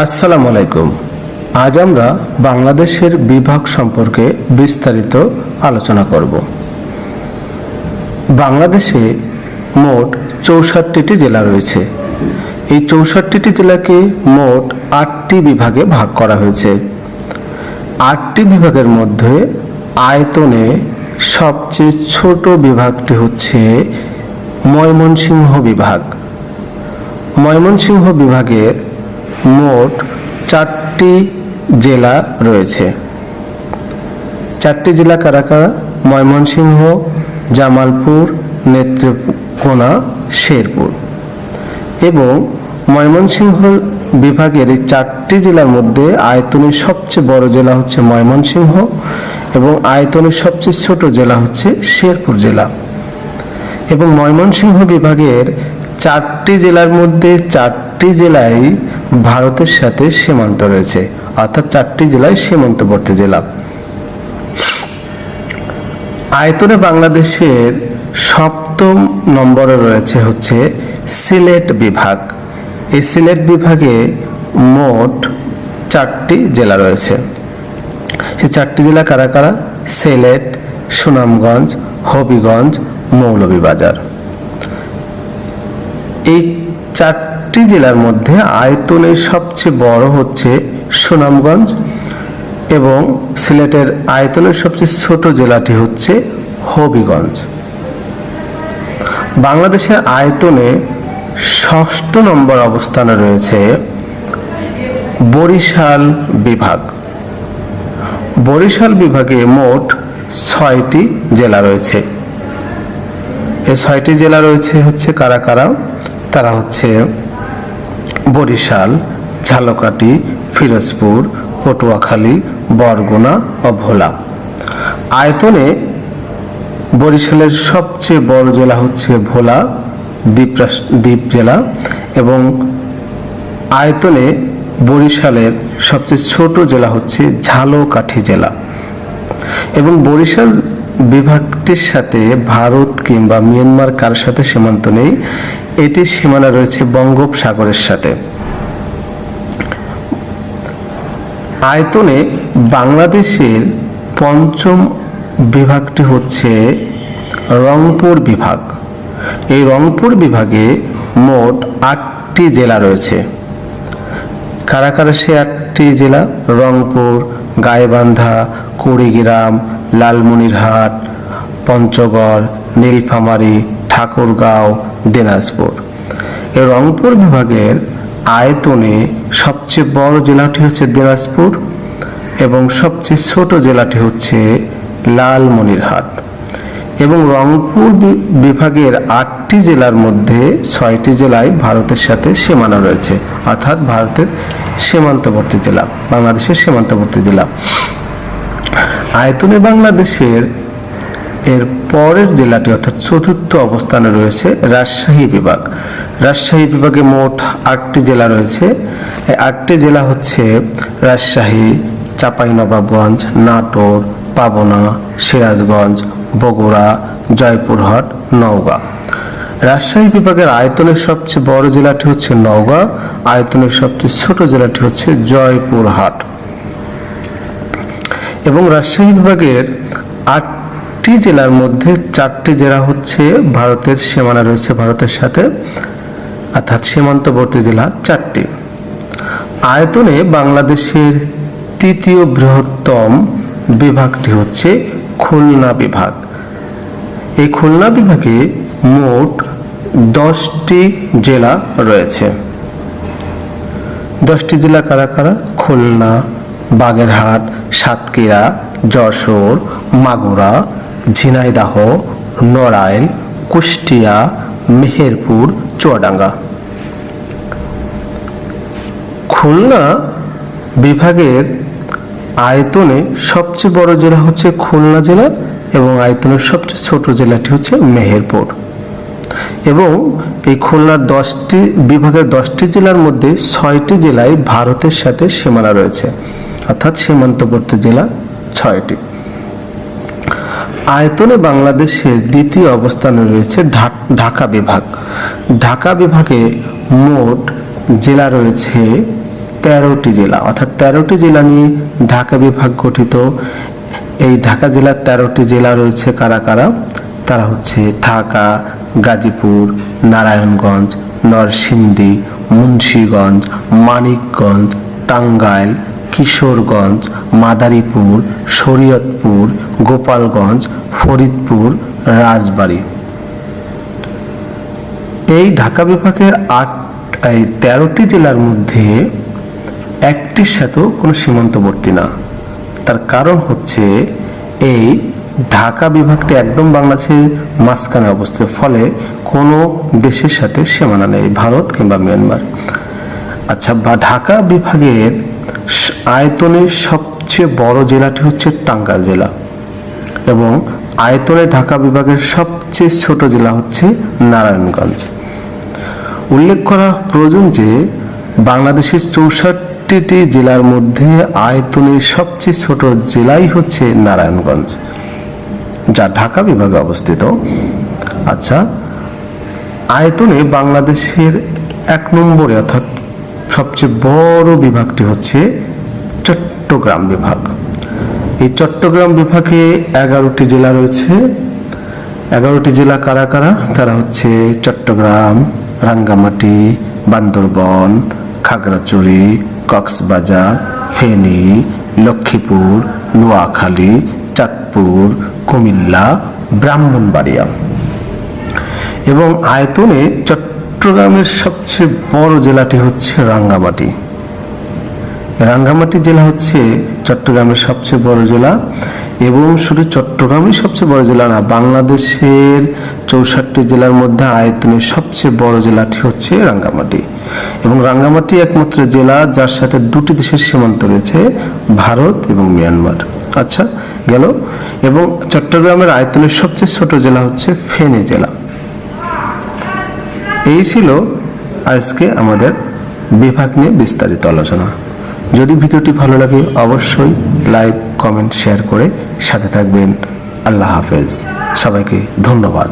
আসসালামু আলাইকুম। আজ আমরা বাংলাদেশের বিভাগ সম্পর্কে বিস্তারিত আলোচনা করব। বাংলাদেশে মোট ৬৪টি জেলা রয়েছে। এই ৬৪টি জেলাকে মোট ৮টি বিভাগে ভাগ করা হয়েছে। ৮টি বিভাগের মধ্যে আয়তনে সবচেয়ে ছোট বিভাগটি হচ্ছে ময়মনসিংহ বিভাগ। ময়মনসিংহ বিভাগের মোট ৪টি জেলা রয়েছে। ৪টি জেলা কারা কারা? ময়মনসিংহ, জামালপুর, নেত্রকোনা, শেরপুর। এবং ময়মনসিংহ বিভাগের এই ৪টি জেলার মধ্যে আয়তনে সবচেয়ে বড় জেলা হচ্ছে ময়মনসিংহ এবং আয়তনে সবচেয়ে ছোট জেলা হচ্ছে শেরপুর জেলা। এবং ময়মনসিংহ বিভাগের ৪টি জেলার মধ্যে ৪টি জেলায় ভারতের সাথে সীমান্ত রয়েছে, অর্থাৎ ৪টি জেলায় সীমান্তবর্তী জেলা। আয়তনে বাংলাদেশের ৭ম নম্বরে রয়েছে হচ্ছে সিলেট বিভাগ। এই সিলেট বিভাগে মোট ৪টি জেলা রয়েছে। সেই ৪টি জেলা কারা কারা? সিলেট, সুনামগঞ্জ, হবিগঞ্জ, মৌলভীবাজার। এই ৪টি জেলার মধ্যে আয়তনে সবচেয়ে বড় হচ্ছে সুনামগঞ্জ এবং সিলেটের আয়তনের সবচেয়ে ছোট জেলাটি হচ্ছে হবিগঞ্জ। বাংলাদেশের আয়তনে ৬ষ্ঠ নম্বর অবস্থানে রয়েছে বরিশাল বিভাগ। বরিশাল বিভাগে মোট ৬টি জেলা রয়েছে। এই ৬টি জেলা রয়েছে হচ্ছে কারা কারা? তারা হচ্ছে বরিশাল, ঝালকাঠি, ফিরোজপুর, পটুয়াখালী, বরগুনা ও ভোলা। আয়তনে বরিশালের সবচেয়ে বড় জেলা হচ্ছে ভোলা দ্বীপ জেলা এবং আয়তনে বরিশালের সবচেয়ে ছোট জেলা হচ্ছে ঝালকাঠি জেলা। এবং বরিশাল বিভাগটির সাথে ভারত কিংবা মিয়ানমার কার সাথে সীমান্ত নেই, এটির সীমানা রয়েছে বঙ্গোপসাগরের সাথে। আয়তনে বাংলাদেশের ৫ম বিভাগটি হচ্ছে রংপুর বিভাগ। এই রংপুর বিভাগে মোট ৮টি জেলা রয়েছে। কারা কারা সে ৮টি জেলা? রংপুর, গাইবান্ধা, কুড়িগ্রাম, লালমনিরহাট, পঞ্চগড়, নীলফামারী, ঠাকুরগাঁও, দিনাজপুর। এই রংপুর বিভাগের আয়তনে সবচেয়ে বড় জেলাটি হচ্ছে দিনাজপুর এবং সবচেয়ে ছোট জেলাটি হচ্ছে লালমনিরহাট। এবং রংপুর বিভাগের ৮টি জেলার মধ্যে ৬টি জেলায় ভারতের সাথে সীমানা রয়েছে, অর্থাৎ ভারতের সীমান্তবর্তী জেলা, বাংলাদেশের সীমান্তবর্তী জেলা। আয়তনে বাংলাদেশের এর পরের জেলাটি অর্থাৎ ৪র্থ অবস্থানে রয়েছে রাজশাহী বিভাগ। রাজশাহী বিভাগে মোট ৮টি জেলা রয়েছে। এই ৮টি জেলা হচ্ছে রাজশাহী, চাঁপাইনবাবগঞ্জ, নাটোর, পাবনা, সিরাজগঞ্জ, বগুড়া, জয়পুরহাট, নওগাঁ। রাজশাহী বিভাগের আয়তনের সবচেয়ে বড় জেলাটি হচ্ছে নওগাঁ, আয়তনের সবচেয়ে ছোট জেলাটি হচ্ছে জয়পুরহাট। এবং রাজশাহী বিভাগের ৮টি জেলার মধ্যে ৪টি জেলা হচ্ছে ভারতের সীমানা রয়েছে ভারতের সাথে, অর্থাৎ সীমান্তবর্তী জেলা ৪টি। আয়তনে বাংলাদেশের ৩য় বৃহত্তম বিভাগটি হচ্ছে খুলনা বিভাগ। এই খুলনা বিভাগে মোট 10টি জেলা রয়েছে। 10টি জেলা কারা কারা? খুলনা, বাগেরহাট, সাতক্ষীরা, যশোর, মাগুরা, ঝিনাইদহ, নড়াইল, কুষ্টিয়া, মেহেরপুর, চুয়াডাঙ্গা। খুলনা বিভাগের আয়তনে সবচেয়ে বড় জেলা হচ্ছে খুলনা জেলা এবং আয়তনের সবচেয়ে ছোট জেলাটি হচ্ছে মেহেরপুর। এবং এই খুলনার 10টি বিভাগের 10টি জেলার মধ্যে 6টি জেলায় ভারতের সাথে সীমানা রয়েছে, অর্থাৎ সীমান্তবর্তী জেলা 6টি। আয়তনে বাংলাদেশের দ্বিতীয় অবস্থানে রয়েছে ঢাকা বিভাগ। ঢাকা বিভাগে মোট জেলা রয়েছে 13টি জেলা, অর্থাৎ 13টি জেলা নিয়ে ঢাকা বিভাগ গঠিত। এই ঢাকা জেলার 13টি জেলা রয়েছে কারা কারা? তারা হচ্ছে ঢাকা, গাজীপুর, নারায়ণগঞ্জ, নরসিংদী, মুন্সিগঞ্জ, মানিকগঞ্জ, টাঙ্গাইল, কিশোরগঞ্জ, মাদারীপুর, শরীয়তপুর, গোপালগঞ্জ, ফরিদপুর, রাজবাড়ী। এই ঢাকা বিভাগের 13টি জেলার মধ্যে একটির সাথেও কোনো সীমান্তবর্তী না। তার কারণ হচ্ছে এই ঢাকা বিভাগটি একদম বাংলাদেশের মাঝখানে অবস্থিত, ফলে কোনো দেশের সাথে সীমানা নেই, ভারত কিংবা মিয়ানমার। আচ্ছা, ঢাকা বিভাগের আয়তনের সবচেয়ে বড় জেলাটি হচ্ছে টাঙ্গাইল জেলা, এবং আয়তনে ঢাকা বিভাগের সবচেয়ে ছোট জেলা হচ্ছে নারায়ণগঞ্জ। উল্লেখ করা প্রয়োজন যে বাংলাদেশের 64টি জেলার মধ্যে আয়তনের সবচেয়ে ছোট জেলাই হচ্ছে নারায়ণগঞ্জ, যা ঢাকা বিভাগে অবস্থিত। আচ্ছা, আয়তনে বাংলাদেশের 1 নম্বরে অর্থাৎ সবচেয়ে বড় বিভাগটি হচ্ছে চট্টগ্রাম বিভাগ। এই চট্টগ্রাম বিভাগে 11টি জেলা রয়েছে। 11টি জেলা কারা কারা? তারা হচ্ছে চট্টগ্রাম, রাঙ্গামাটি, বান্দরবন, খাগড়াছড়ি, কক্সবাজার, ফেনী, লক্ষ্মীপুর, নোয়াখালী, চাঁদপুর, কুমিল্লা, ব্রাহ্মণবাড়িয়া। এবং আয়তনে চট্টগ্রামের সবচেয়ে বড় জেলাটি হচ্ছে রাঙ্গামাটি। রাঙ্গামাটি জেলা হচ্ছে চট্টগ্রামের সবচেয়ে বড় জেলা, এবং শুধু চট্টগ্রামই সবচেয়ে বড় জেলা না, বাংলাদেশের 64টি জেলার মধ্যে আয়তনের সবচেয়ে বড় জেলাটি হচ্ছে রাঙ্গামাটি। এবং রাঙ্গামাটি একমাত্র জেলা যার সাথে 2টি দেশের সীমান্ত রয়েছে, ভারত এবং মিয়ানমার। আচ্ছা, গেল। এবং চট্টগ্রামের আয়তনের সবচেয়ে ছোট জেলা হচ্ছে ফেনী জেলা। এই ছিল আজকে আমাদের বিভাগ নিয়ে বিস্তারিত আলোচনা। যদি ভিডিওটি ভালো লাগে অবশ্যই লাইক, কমেন্ট, শেয়ার করে সাথে থাকবেন। আল্লাহ হাফেজ, সবাইকে ধন্যবাদ।